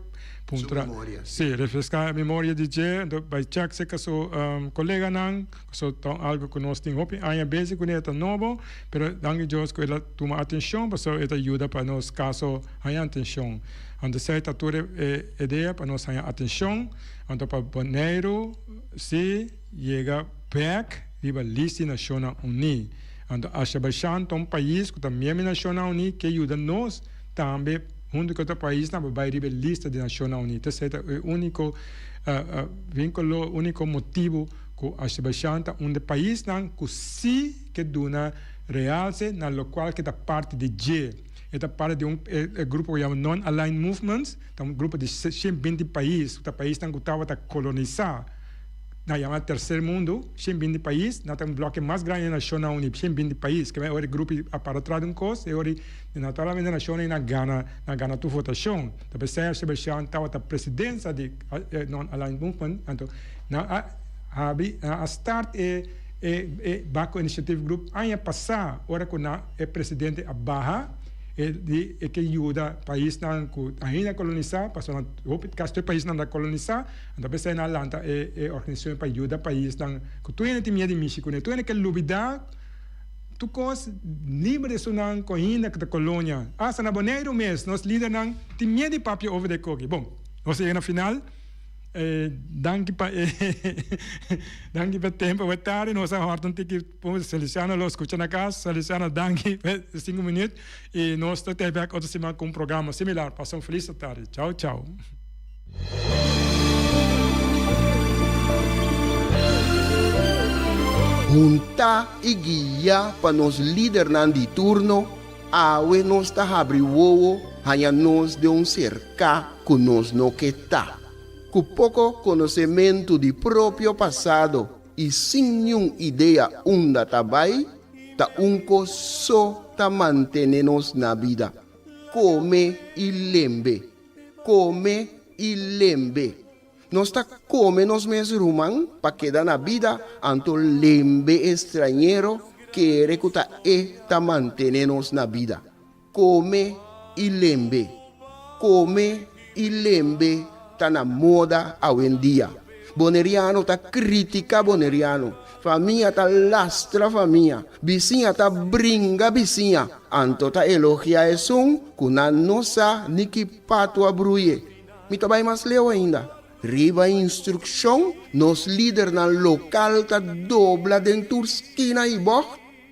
Sim, refrescar a memória de Jay. Então, vai check se que seu colega não, que algo que nós temos hoje, aí é basic com isso novo, mas danke Deus que ela toma atenção, porque ela ajuda para nós caso há atenção. Então, se a tua ideia para nós há atenção, então para janeiro, se chega back viva lista Nacional Unida. Então, Azerbaijão é um país que também é Nacional Unida que ajuda nós também, junto com o país, não vai viva lista de Nacional Unida. Esse é o único vínculo, o único motivo que Azerbaijão é um país que sim que dona realce na local que é parte de G. É parte de grupo que chama Non-Aligned Movements, um grupo de 120 países, o país que estava colonizar. Na chama terceiro mundo, 120 países, nós temos um bloco mais grande na Nacional Unida, 120 países, que é o grupo para trás de um curso, e hoje, naturalmente, na Nacional Unida gana tua votação. Então, se a Azerbaijão estava a presidência de Non-Aligned Movement, então, a start Baco Initiative Group, ano passado, hora que o presidente Abaha, que ajuda o país a ainda colonizar, passou o país não colonizar, então pensa na Atlanta é organização para ajudar o país que tu ainda tem medo de México, tu ainda quer luvidar, tu cos livre de sunan com ainda que da colônia, se na boneiro mês nós líder não tem medo de papel over the coque. Bom, nós chegamos na final. Danke per tempo, tarde, nós hortam que Feliciano lo escuta na casa, Feliciano, danke 5 minutos e nós estamos até outra semana com um programa similar. Passam feliz tarde. Tchau, tchau. Junta e guia para nos líder de turno, awe nos ta abri wowo, hanya nos de cerca que nos no que tá. Com pouco conhecimento de próprio passado e sem nenhuma ideia onde trabalha, tá só tá mantendo-nos na vida. Come e lembre. Nós tá come nos mesmos rumang para quedar na vida, anto lembre estrangeiro que tá mantendo-nos na vida. Come e lembre. Tá na moda hoje em dia. Boneriano tá critica boneriano. Família tá lastra família. Vizinha tá brinca vizinha. Anto tá elogia isso, kuna nossa niki pato abruye. Me vai mais leu ainda. Riba instrução, nos líder na local tá dobla dentro esquina e boh.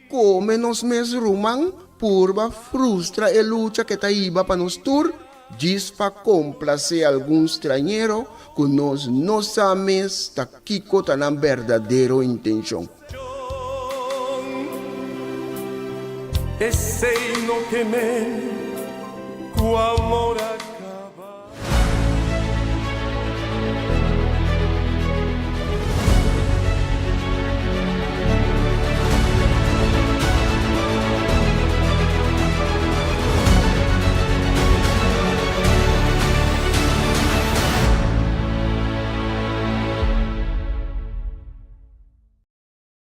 Come nos mes rumang, purba frustra e luta que tá iba para nos tur. Diz para complacer algum estrangeiro que nós não sabemos que está na verdadeira intenção. Esse no que me, com amor